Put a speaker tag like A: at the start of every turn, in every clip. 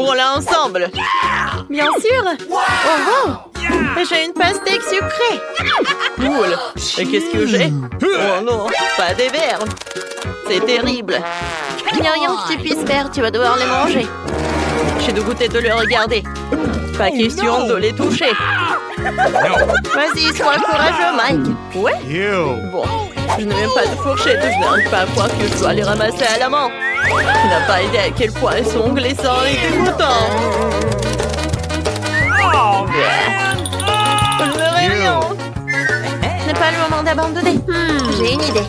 A: Découvrons-la ensemble. Bien sûr. Oh wow. J'ai une pastèque sucrée. Cool. Et qu'est-ce que j'ai? Oh non, pas des verres. C'est terrible. Il n'y a rien que tu puisses faire, tu vas devoir les manger. J'ai de goûter de les regarder. Pas question de les toucher. Vas-y, sois courageux, Mike. Ouais? Bon, je n'ai même pas de fourchette. Je n'arrive pas à croire que je dois les ramasser à la main. Tu n'as pas idée à quel point elles sont glissants et dégoûtants. Je ne verrai rien. Ce n'est pas le moment d'abandonner. J'ai une idée.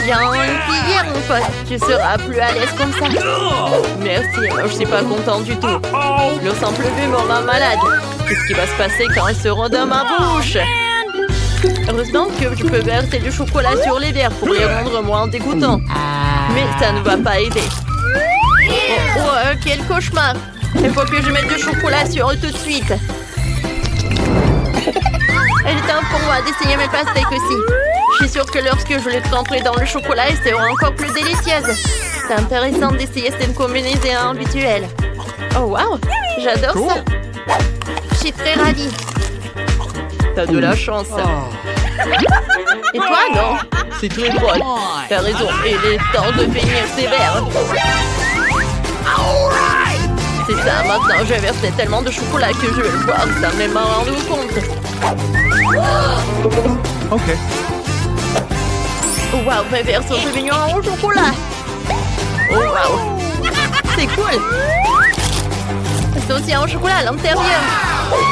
A: Tiens, une cuillère, mon pote. Tu seras plus à l'aise comme ça. Merci, moi je suis pas content du tout. Le simple vue me rend malade. Qu'est-ce qui va se passer quand elles seront dans ma bouche? Heureusement que je peux verser du chocolat sur les verres pour les rendre moins dégoûtants. Mais ça ne va pas aider. Quel cauchemar! Il faut que je mette du chocolat sur eux tout de suite. Il est temps pour moi d'essayer mes pastèques aussi. Je suis sûre que lorsque je les tremperai dans le chocolat, elles seront encore plus délicieuses. C'est intéressant d'essayer cette combinaison habituelle. Oh wow! J'adore ça! Je suis très ravie. T'as de la chance. Et toi, non? C'est très drôle. T'as raison, il est temps de finir ces verres. C'est ça, maintenant je vais verser tellement de chocolat que je vais le boire sans même m'en rendre compte.
B: Ok.
A: Wow, mes verres sont devenus en chocolat. Oh wow. C'est cool. Ils sont aussi en chocolat à l'intérieur.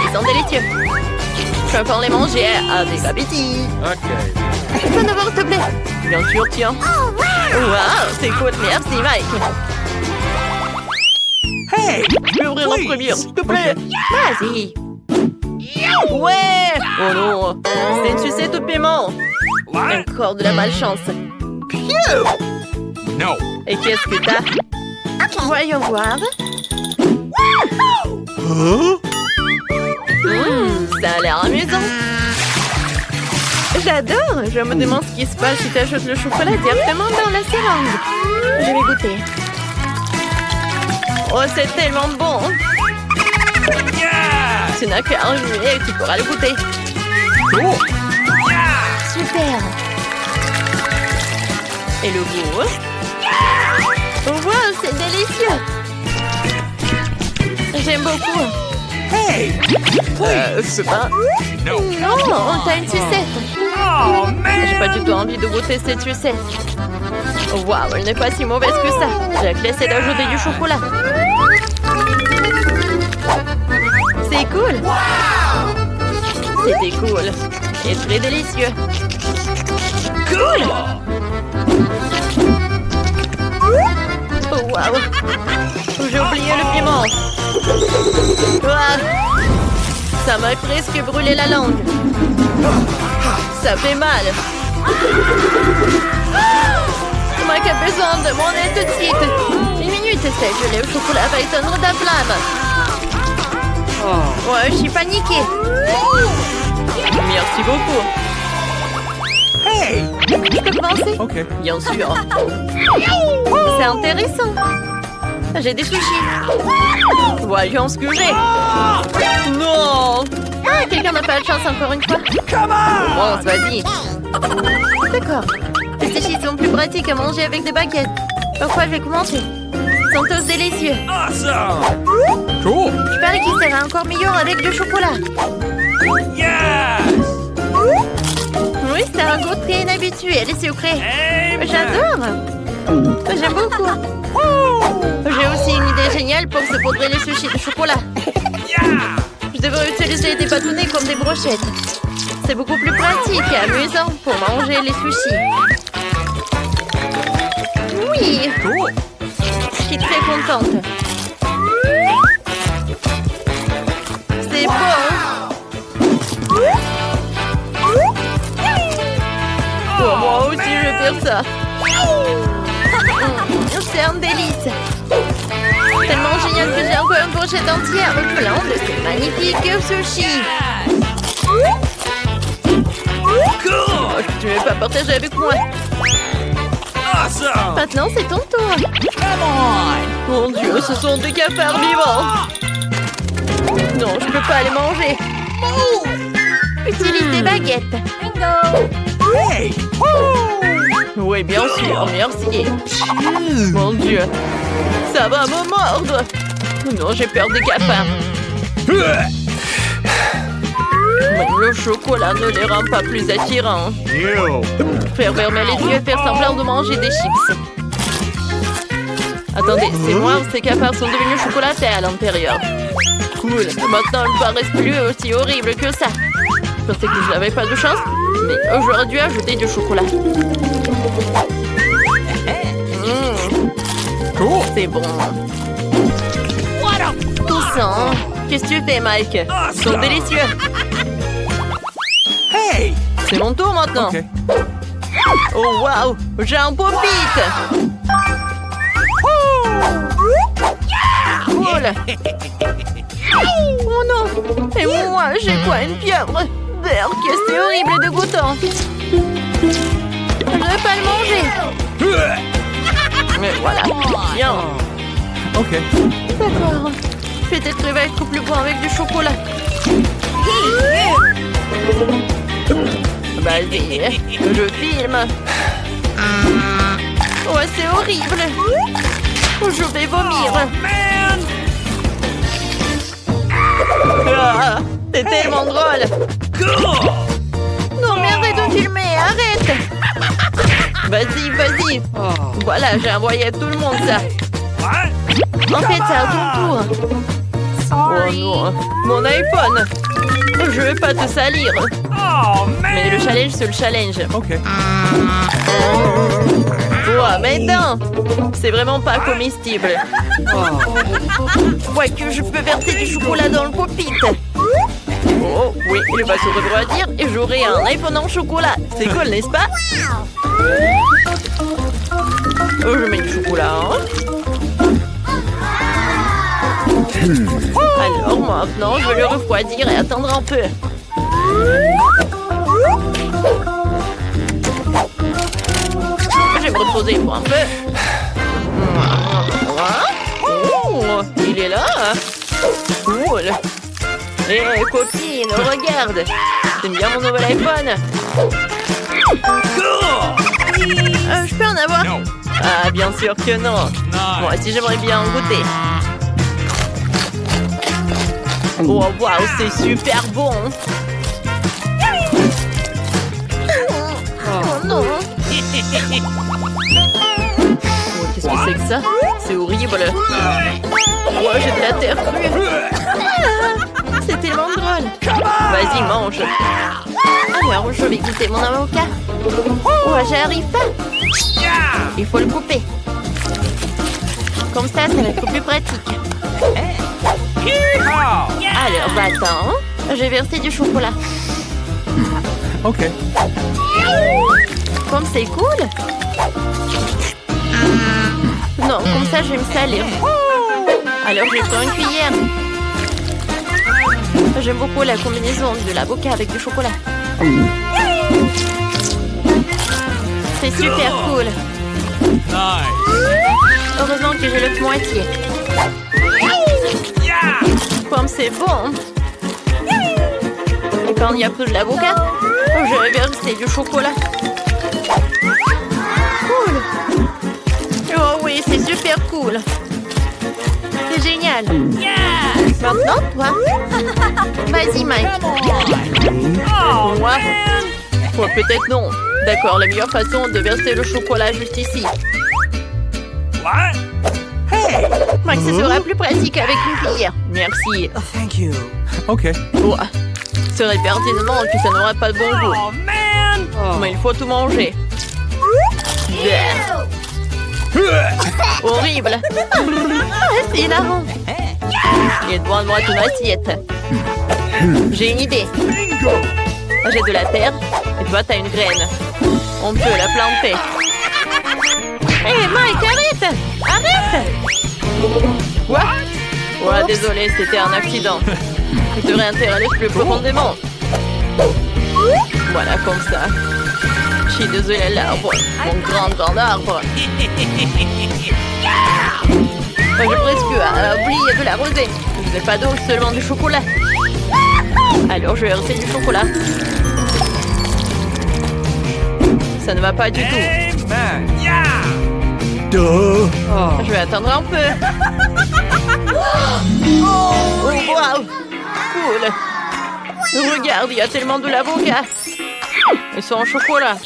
A: Ils sont délicieux. Je vais pouvoir les manger avec appétit.
B: Ok.
A: Tu peux d'abord, s'il te plaît? Bien sûr, tiens. Wow, c'est cool. Merci, Mike.
B: Hey!
A: Je peux ouvrir en première, s'il te plaît? Vas-y. Ouais! Oh non, c'est une sucette de paiement. Encore de la malchance.
B: No.
A: Et qu'est-ce que t'as? Voyons voir. Ça a l'air amusant. J'adore. Je me demande ce qui se passe si tu ajoutes le chocolat directement dans la seringue. Je vais goûter. Oh, c'est tellement bon. Tu n'as qu'à remuer et tu pourras le goûter. Super. Et le goût? Oh, wow, c'est délicieux. J'aime beaucoup.
B: Hey!
A: C'est pas...
B: No.
A: Non, t'as une sucette.
B: Oh, man!
A: J'ai pas du tout envie de goûter cette sucette. Waouh, elle n'est pas si mauvaise que ça. J'ai laissé d'ajouter du chocolat. C'est cool. C'était cool. Et très délicieux. Cool. Oh, waouh. J'ai oublié le piment. Ouah. Ça m'a presque brûlé la langue. Ça fait mal. Mike a besoin de mon aide tout de suite. Une minute, c'est gelé au chocolat va éteindre ta flamme. Ouais, je suis paniquée. Merci beaucoup.
B: Hey!
A: Je peux commencer?
B: Ok.
A: Bien sûr. C'est intéressant. J'ai des sushis. Voyons ce que j'ai. Non! Ah, quelqu'un n'a pas de chance encore une fois. Bon, vas-y. D'accord. Les sushis sont plus pratiques à manger avec des baguettes. Pourquoi je vais commencer? Ils sont tous délicieux.
B: Awesome! Cool!
A: Je parie qu'ils seraient encore meilleurs avec du chocolat.
B: Yes!
A: Oui, c'est un goût très inhabituel et sucré. J'adore. J'aime beaucoup. J'ai aussi une idée géniale pour saupoudrer les sushis de chocolat. Je devrais utiliser des bâtonnets comme des brochettes. C'est beaucoup plus pratique et amusant pour manger les sushis. Oui. Je suis très contente. C'est bon. Oh, moi aussi, je vais faire ça. C'est un délice. Tellement génial que j'ai encore une brochette entière plein de ces magnifiques sushis. Oh, tu ne veux pas partager avec moi?
B: Awesome!
A: Maintenant, c'est ton tour. Mon Dieu, ce sont des cafards vivants. Non, je peux pas les manger. Utilise des baguettes.
B: Hey!
A: Oui, bien sûr, merci. Mon Dieu, ça va me mordre. Non, j'ai peur des cafards. Même le chocolat ne les rend pas plus attirants.
B: Ew.
A: Faire fermer les yeux et faire semblant de manger des chips. Attendez, c'est moi ou ces cafards sont devenus chocolatés à l'intérieur? Cool, maintenant ils ne paraissent plus aussi horribles que ça. Je pensais que je n'avais pas de chance, mais j'aurais dû ajouter du chocolat.
B: Cool.
A: C'est bon. Toussant. Qu'est-ce que tu fais, Mike? Ils sont délicieux.
B: Hey!
A: C'est mon tour maintenant.
B: Okay.
A: Oh, waouh! J'ai un pop-it! Cool! Oh non! Et moi, j'ai quoi? Une pieuvre? Berk, c'est horrible et dégoûtant! Je ne vais pas le manger! Mais voilà! Bien!
B: Okay.
A: D'accord. Peut-être qu'il va être plus bon avec du chocolat. Vas-y, je filme. Ouais, c'est horrible. Je vais vomir. Ah, c'est tellement drôle.
B: Cool.
A: Non, mais arrête de filmer, arrête. Vas-y, vas-y. Voilà, j'ai envoyé à tout le monde ça.
B: What?
A: En fait, c'est à ton tour. Oh non, mon iPhone. Je vais pas te salir.
B: Oh,
A: Mais
B: man!
A: le challenge, c'est le challenge.
B: Okay.
A: Oh, mais non! C'est vraiment pas comestible. Quoique je peux verser du chocolat dans le pop-it. Oh, oui, il va se refroidir et j'aurai un iPhone en chocolat. C'est cool, n'est-ce pas? Oh, je mets du chocolat, hein? Alors maintenant, je vais le refroidir et attendre un peu. Je vais me reposer pour un peu. Oh, il est là. Cool. Hé, copine, regarde. T'aimes bien mon nouvel iPhone?
B: Cool.
A: Je peux en avoir?
B: No.
A: Ah, bien sûr que non. Moi
B: Nice.
A: aussi, j'aimerais bien en goûter. Oh, waouh, c'est super bon. Oh non. Oh, qu'est-ce que c'est que ça? C'est horrible. Oh, j'ai de la terre crue. Ah, c'est tellement drôle. Vas-y, mange. Alors, je vais goûter mon avocat. Oh, j'arrive pas. Il faut le couper. Comme ça va être plus pratique. Alors, bah attends. J'ai versé du chocolat.
B: Okay.
A: Comme c'est cool. Non, comme ça, je vais me salir. Alors, je prends une cuillère. J'aime beaucoup la combinaison de l'avocat avec du chocolat. C'est super cool.
B: Nice.
A: Heureusement que j'ai l'autre moitié.
B: Yeah.
A: Comme c'est bon. Et quand il n'y a plus de l'avocat, je vais verser du chocolat. Cool. Oh oui, c'est super cool. C'est génial. Maintenant, toi. Vas-y, Mike.
B: Oh,
A: Moi.
B: man.
A: Oh, peut-être non. D'accord, la meilleure façon de verser le chocolat juste ici.
B: What? Hey.
A: Mike, ce sera plus pratique avec une cuillère. Merci.
B: Thank you. Okay.
A: Oh, ce serait pertinemment que ça n'aurait pas de bon goût.
B: Oh, man.
A: Mais il faut tout manger. Bleh. Horrible. Ah, c'est hilarant. Il est devant moi ton assiette. J'ai une idée.
B: Bingo.
A: J'ai de la terre et toi, t'as une graine. On peut la planter. Hé, Mike, arrête! Arrête! Quoi? Ouais, désolé, c'était un accident. Je devrais interagir plus profondément. Voilà, comme ça. Je suis désolée, l'arbre. Mon grand arbre. J'ai presque oublié de l'arroser. Je n'ai pas d'eau, seulement du chocolat. Alors, je vais verser du chocolat. Ça ne va pas du tout.
B: Amen. Yeah. Duh. Oh.
A: Je vais attendre un peu. Oh, wow. Cool. Regarde, il y a tellement de l'avocat. Ils sont en chocolat.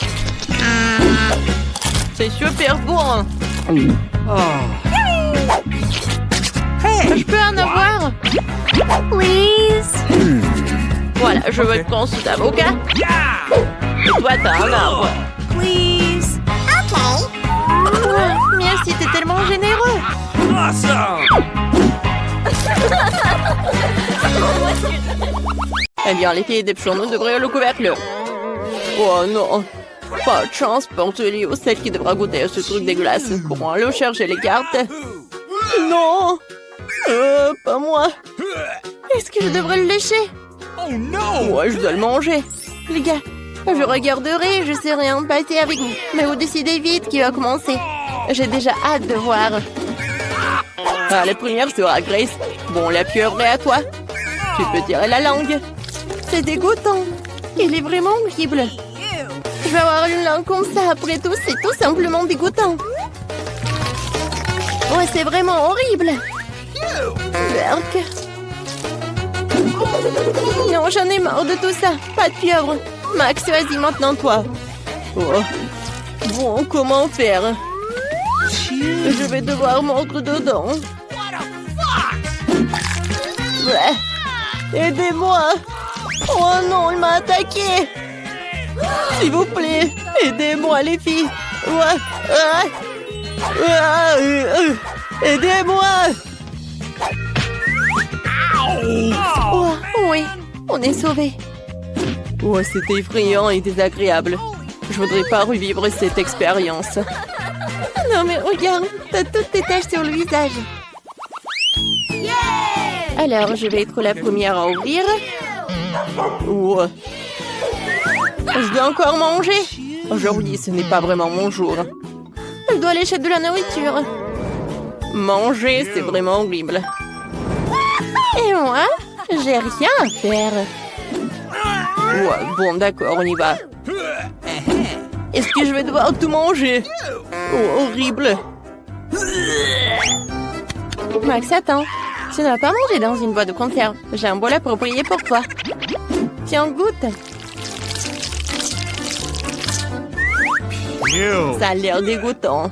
A: C'est super bon.
B: Oh. Hey.
A: Je peux en avoir? Please. Voilà, je veux être conçu d'avocat.
B: Yeah.
A: Et toi, t'as un arbre.
C: Please. Okay.
A: Merci, t'es tellement généreux.
B: Awesome.
A: Eh bien, les filles des pigeons, nous devrions le couvercle. Oh non. Pas de chance pour Léo, celle qui devra goûter à ce truc dégueulasse. Bon, allons chercher les cartes. Non. Pas moi. Est-ce que je devrais le lécher?
B: Oh no.
A: Ouais, je dois le manger. Les gars, je regarderai, je sais rien passer avec vous. Mais vous décidez vite qui va commencer. J'ai déjà hâte de voir. Ah, la première sera Grace. Bon, la pieuvre est à toi. Tu peux tirer la langue. C'est dégoûtant. Il est vraiment horrible. Je vais avoir une langue comme ça. Après tout, c'est tout simplement dégoûtant. Ouais, c'est vraiment horrible. Berk. Non, j'en ai marre de tout ça. Pas de pieuvre. Max, vas-y maintenant toi. Oh. Bon, comment faire? Je vais devoir mordre dedans. Ouais. Aidez-moi. Oh non, il m'a attaqué. S'il vous plaît, aidez-moi les filles. Aidez-moi. Oh, oui, on est sauvés. Oh, c'était effrayant et désagréable. Je voudrais pas revivre cette expérience. Non mais regarde, t'as toutes tes taches sur le visage. Alors, je vais être la première à ouvrir. Oh. Je dois encore manger. Aujourd'hui, ce n'est pas vraiment mon jour. Je dois aller acheter de la nourriture. Manger, c'est vraiment horrible. Et moi, j'ai rien à faire. Ouais, bon, d'accord, on y va. Est-ce que je vais devoir tout manger? Oh, horrible. Max, attends. Tu ne vas pas manger dans une boîte de conserve. J'ai un bol approprié pour toi. Tiens, goûte. Ça a l'air dégoûtant.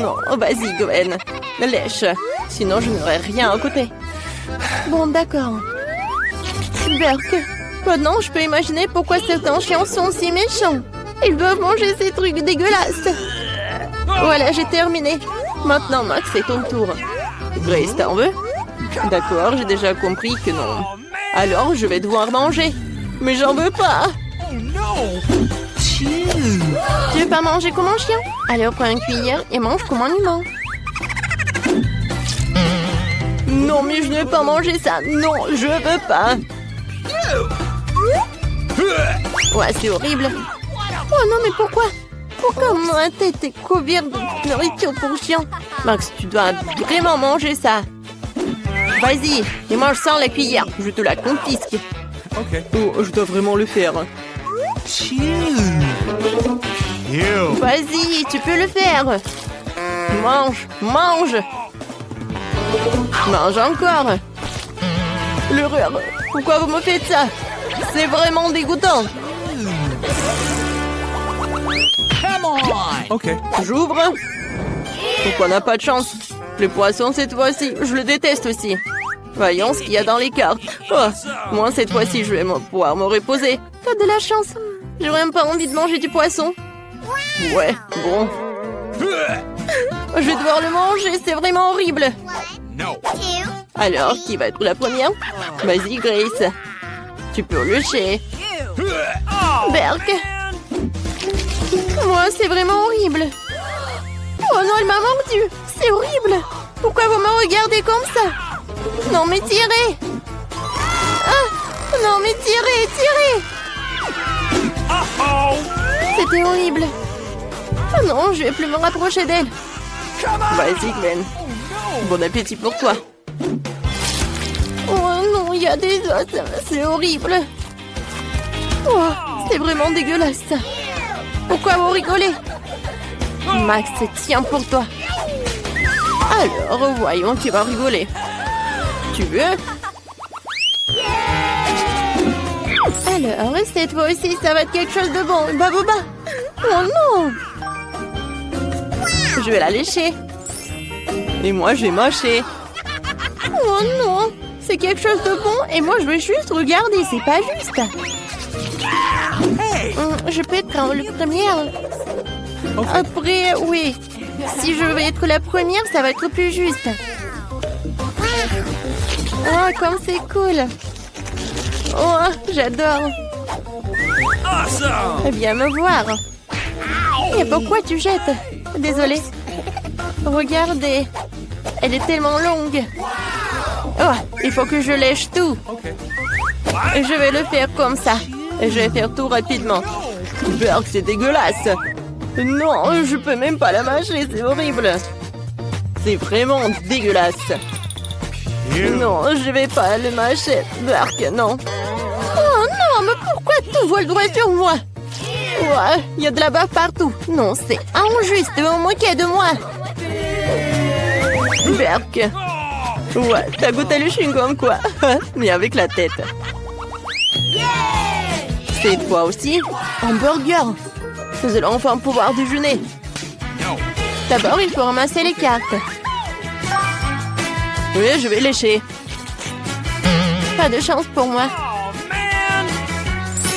A: Non, vas-y, Gwen. Lèche. Sinon, je n'aurai rien à côté. Bon, d'accord. Berk. Maintenant, je peux imaginer pourquoi certains chiens sont si méchants. Ils doivent manger ces trucs dégueulasses. Voilà, j'ai terminé. Maintenant, Max, c'est ton tour. Grace, t'en veux? D'accord, j'ai déjà compris que non. Alors, je vais devoir manger. Mais j'en veux pas. Tu veux pas manger comme un chien? Alors, prends une cuillère et mange comme un humain. Non, mais je ne veux pas manger ça. Non, je veux pas. Ouais, c'est horrible. Oh non, mais pourquoi? Pourquoi ma tête est couverte de nourriture pour chien? Max, tu dois vraiment manger ça. Vas-y, et mange sans la cuillère. Je te la confisque.
B: Ok.
A: Oh, je dois vraiment le faire. Vas-y, tu peux le faire. Mange, mange. Mange encore. L'horreur. Pourquoi vous me faites ça? C'est vraiment dégoûtant.
B: Ok.
A: J'ouvre. Pourquoi on n'a pas de chance? Le poisson cette fois-ci, je le déteste aussi. Voyons ce qu'il y a dans les cartes. Oh, moi cette fois-ci, je vais pouvoir me reposer. T'as de la chance. J'aurais même pas envie de manger du poisson. Ouais, bon. Je vais devoir le manger, c'est vraiment horrible. Alors, qui va être la première? Vas-y, Grace. Tu peux lécher. Berk. Moi, c'est vraiment horrible. Oh non, elle m'a mordu. C'est horrible. Pourquoi vous me regardez comme ça? Non, mais tirez. Ah, non, mais tirez, tirez.
B: Oh,
A: C'était horrible. Oh non, je vais plus me rapprocher d'elle. Vas-y, Gwen. Bon appétit pour toi. Oh non, il y a des os. C'est horrible. Oh, c'est vraiment dégueulasse. Pourquoi vous rigolez? Max, tiens pour toi. Alors, voyons qui va rigoler. Tu veux? Alors, cette fois aussi, ça va être quelque chose de bon. Baboba. Oh non! Je vais la lécher. Et moi, je vais mâcher. Oh non! C'est quelque chose de bon et moi, je vais juste regarder. C'est pas juste. Je peux être la première. Après, oui. Si je vais être la première, ça va être plus juste. Oh, comme c'est cool. Oh, j'adore.
B: awesome!
A: Viens me voir. Et pourquoi tu jettes? Désolée. Regardez. Elle est tellement longue. Oh, il faut que je lèche tout.
B: Okay.
A: Et je vais le faire comme ça. Et je vais faire tout rapidement. Burk, c'est dégueulasse. Non, je peux même pas la mâcher, c'est horrible. C'est vraiment dégueulasse. Non, je vais pas le mâcher. Burk, non. Oh non, mais pourquoi tout vole droit sur moi? Ouais, il y a de la bave partout. Non, c'est injuste de vous moquer de moi. Burk. Ouais, t'as goûté le chewing-gum quoi? Mais avec la tête. Cette fois aussi, un burger. Nous allons enfin pouvoir déjeuner. D'abord, il faut ramasser les cartes. Oui, je vais lécher. Pas de chance pour moi.
B: Oh, man!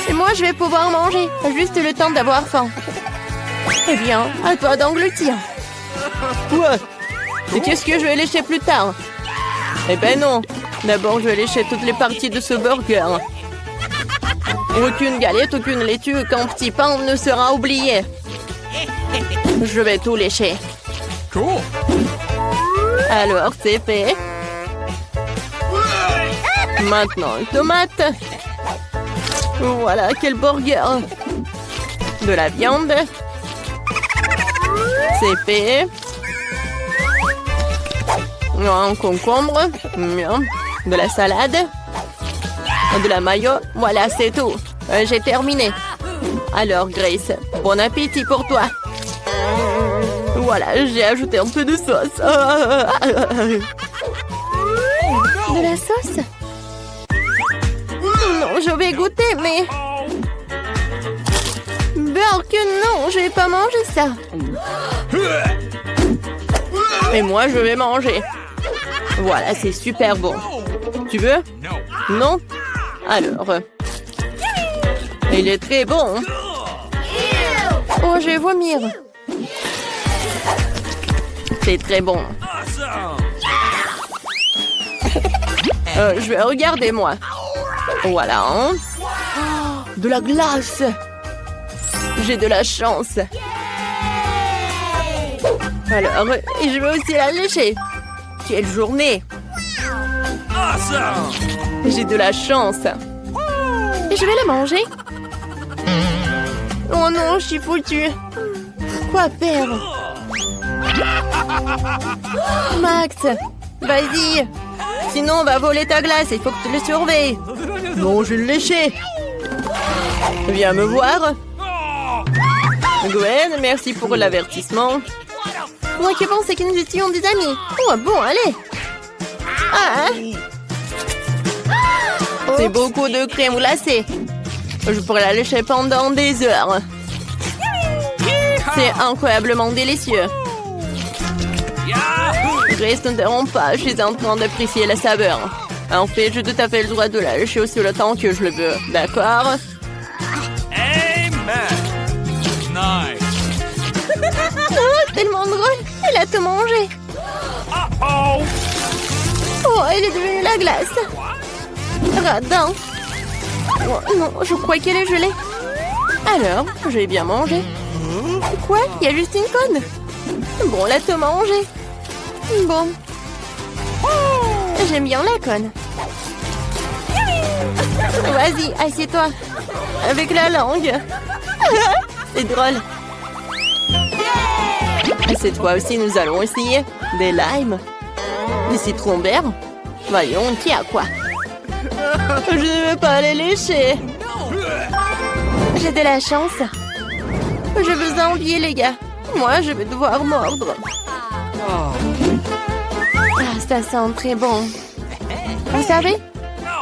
A: Et moi, je vais pouvoir manger. Juste le temps d'avoir faim. Eh bien, à toi d'engloutir. Ouais. Et qu'est-ce que je vais lécher plus tard? Eh ben non. D'abord, je vais lécher toutes les parties de ce burger. Aucune galette, aucune laitue, aucun petit pain ne sera oublié. Je vais tout lécher.
B: Cool!
A: Alors, c'est fait. Maintenant, une tomate. Voilà, quel burger. De la viande. C'est fait. Un concombre. Miam. De la salade. De la mayo. Voilà, c'est tout. J'ai terminé. Alors, Grace, bon appétit pour toi. Voilà, j'ai ajouté un peu de sauce. De la sauce? Non, je vais goûter, mais... Burk, non, je vais pas manger ça. Et moi, je vais manger. Voilà, c'est super bon. Tu veux? Non? Alors... Il est très bon. Oh, je vais vomir. C'est très bon. Je vais regarder, moi. Voilà. Hein? Oh, de la glace. J'ai de la chance. Alors, je vais aussi la lécher. Quelle journée.
B: Awesome!
A: J'ai de la chance. Et je vais la manger. Oh non, je suis foutue. Quoi faire? Max, vas-y. Sinon, on va voler ta glace. Il faut que tu le surveilles. Non, je vais le lécher. Viens me voir. Gwen, merci pour l'avertissement. Moi qui pensais que nous étions des amis. Oh bon, allez. Ah. C'est beaucoup de crème glacée. Je pourrais la lécher pendant des heures. C'est incroyablement délicieux. Grace, ne t'interromps pas, je suis en train d'apprécier la saveur. En fait, j'ai tout à fait le droit de la lécher aussi le temps que je le veux. D'accord?
B: Amen! Nice!
A: Oh, tellement drôle! Elle a tout mangé!
B: Uh-oh!
A: Oh, elle est devenue la glace! Radin! Oh, non, je crois qu'elle est gelée. Alors, j'ai bien mangé. Quoi? Il y a juste une conne? Bon, la tout mangé. Bon. J'aime bien la conne. Vas-y, assieds-toi. Avec la langue. C'est drôle. Et cette fois aussi, nous allons essayer des limes. Des citrons verts. Voyons, qui a quoi? Je ne veux pas les lécher. J'ai de la chance. Je vous envie, les gars. Moi, je vais devoir mordre. Ah, ça sent très bon. Vous savez,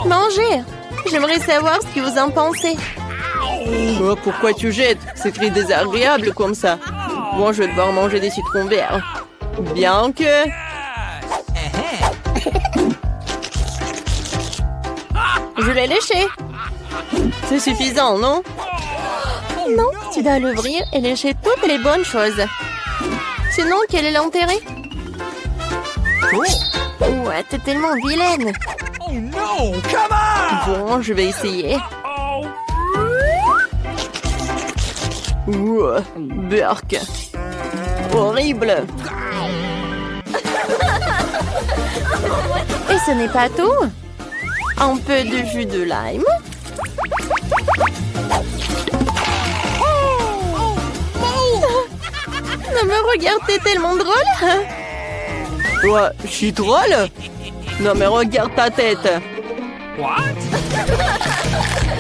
A: mangez. J'aimerais savoir ce que vous en pensez. Oh, pourquoi tu jettes? C'est très désagréable comme ça. Bon, je vais devoir manger des citrons verts. Bien que... Je l'ai léché. C'est suffisant, non? Non, tu dois l'ouvrir et lécher toutes les bonnes choses. Sinon, quel est l'intérêt? Ouais, t'es tellement vilaine.
B: Oh no! Come on!
A: Bon, je vais essayer.
B: Oh!
A: Ouh, burk. Horrible. Et ce n'est pas tout. Un peu de jus de lime. Ne me regarde, t'es tellement drôle. Toi, je suis drôle? Non mais regarde ta tête.
B: What?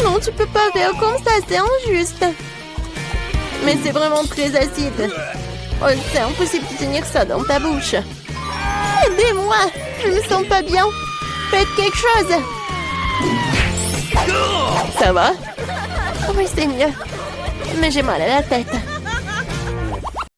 A: Non, tu peux pas faire comme ça, c'est injuste. Mais c'est vraiment très acide. Oh, c'est impossible de tenir ça dans ta bouche. Aidez-moi, je me sens pas bien. Faites quelque chose. Ça va? Oui, c'est mieux. Mais j'ai mal à la tête.